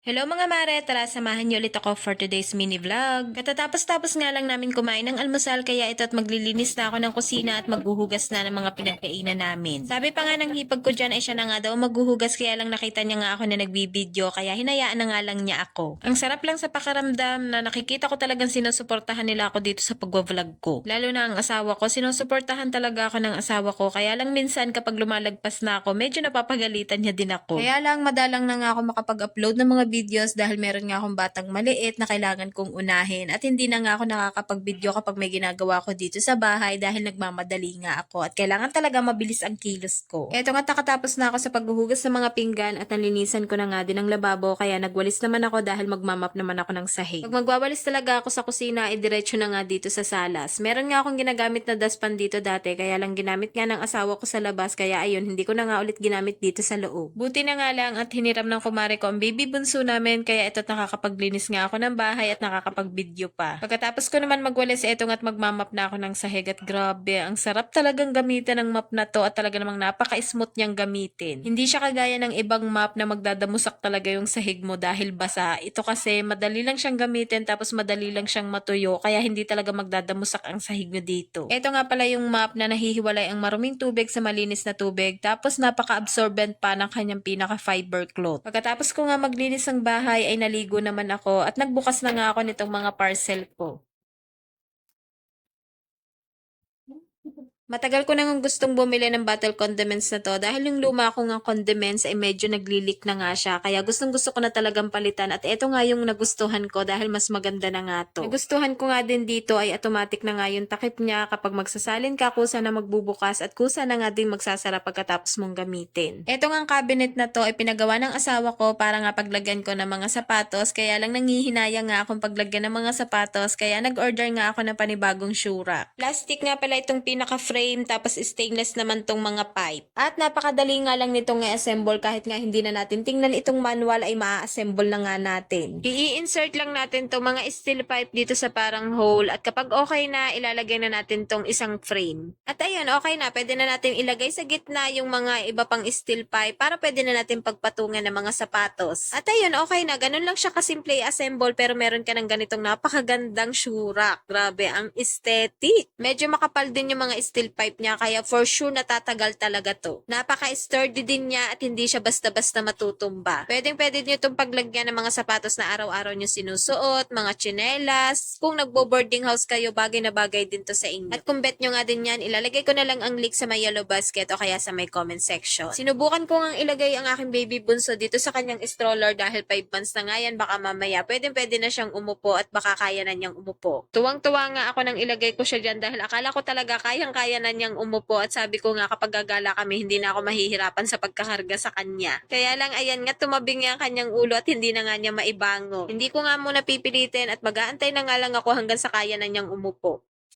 Hello mga mare, tara samahan niyo ulit ako for today's mini vlog. Katatapos-tapos nga lang namin kumain ng almusal kaya ito at maglilinis na ako ng kusina at maghuhugas na ng mga pinagkainan namin. Sabi pa nga ng hipag ko dyan ay siya na nga daw maghuhugas kaya lang nakita niya nga ako na nagbibideo kaya hinayaan na nga lang niya ako. Ang sarap lang sa pakaramdam na nakikita ko talagang sinusuportahan nila ako dito sa pagwa-vlog ko. Lalo na ang asawa ko, sinusuportahan talaga ako ng asawa ko kaya lang minsan kapag lumalagpas na ako medyo napapagalitan niya din ako. Kaya lang madalang na nga ako makapag-upload ng mga videos dahil meron nga akong batang maliit na kailangan kong unahin at hindi na nga ako nakakapag-video kapag may ginagawa ko dito sa bahay dahil nagmamadali nga ako at kailangan talaga mabilis ang kilos ko. Eto nga nakatapos na ako sa paghuhugas ng mga pinggan at nalinisan ko na nga din ang lababo kaya nagwalis naman ako dahil magmamap naman ako ng sahig. Pag magwawalis talaga ako sa kusina ay diretso na nga dito sa salas. Meron nga akong ginagamit na dustpan dito dati kaya lang ginamit nga ng asawa ko sa labas kaya ayun hindi ko na nga ulit ginamit dito sa loob. Buti na nga lang at hiniram ng kumare ko ang baby bunso namin kaya ito't nakakapaglinis nga ako ng bahay at nakakapag-video pa. Pagkatapos ko naman magwalis etong at magmamap na ako ng sahig at grabe, ang sarap talagang gamitin ng map na to at talaga namang napaka-smooth niyang gamitin. Hindi siya kagaya ng ibang map na magdadamusak talaga yung sahig mo dahil basa. Ito kasi madali lang siyang gamitin tapos madali lang siyang matuyo kaya hindi talaga magdadamusak ang sahig nyo dito. Ito nga pala yung map na nahihiwalay ang maruming tubig sa malinis na tubig tapos napaka-absorbent pa ng kanyang pinaka-fiber cloth. Pagkatapos ko nga maglinis ng bahay ay naligo naman ako at nagbukas na nga ako nitong mga parcel ko. Matagal ko nang gustong bumili ng bottle condiments na to dahil yung luma ko nga condiments ay medyo naglilik na nga siya. Kaya gustong gusto ko na talagang palitan at eto nga yung nagustuhan ko dahil mas maganda na nga to. Nagustuhan ko nga din dito ay automatic na nga yung takip niya kapag magsasalin ka kusa na magbubukas at kusa na nga din magsasara pagkatapos mong gamitin. Eto nga cabinet na to ay pinagawa ng asawa ko para nga paglagyan ko ng mga sapatos kaya lang nangihinayang nga akong paglagyan ng mga sapatos kaya nag-order nga ako ng panibagong shoe rack. Plastic nga pala itong pinaka-frame tapos stainless naman tong mga pipe. At napakadali nga lang nitong i-assemble kahit nga hindi na natin tingnan itong manual ay maa-assemble na nga natin. I-insert lang natin tong mga steel pipe dito sa parang hole at kapag okay na ilalagay na natin tong isang frame. At ayun okay na, pwede na natin ilagay sa gitna yung mga iba pang steel pipe para pwede na natin pagpatungan ng mga sapatos. At ayun okay na, ganun lang siya kasimple i-assemble pero meron ka ng ganitong napakagandang shoe rack. Grabe, ang aesthetic. Medyo makapal din yung mga steel pipe niya kaya for sure natatagal talaga to. Napaka-sturdy din niya at hindi siya basta-basta matutumba. Pwedeng-pwede niyo itong paglagyan ng mga sapatos na araw-araw niyo sinusuot, mga tsinelas. Kung nagbo-boarding house kayo, bagay na bagay din to sa inyo. At kung bet nyo nga din yan, ilalagay ko na lang ang link sa may yellow basket o kaya sa may comment section. Sinubukan ko ngang ilagay ang aking baby bunso dito sa kanyang stroller dahil 5 months na nga yan, baka mamaya pwedeng-pwede na siyang umupo at baka kaya na niyang umupo. Tuwang-tuwa nga ako nang ilagay ko siya dyan dahil akala ko talaga kayang-kaya na niyang umupo at sabi ko nga kapag gagala kami hindi na ako mahihirapan sa pagkakarga sa kanya. Kaya lang ayan nga tumabing nga ang kanyang ulo at hindi na nga niya maibango. Hindi ko nga muna pipilitin at mag-aantay na nga lang ako hanggang sa kaya na niyang umupo.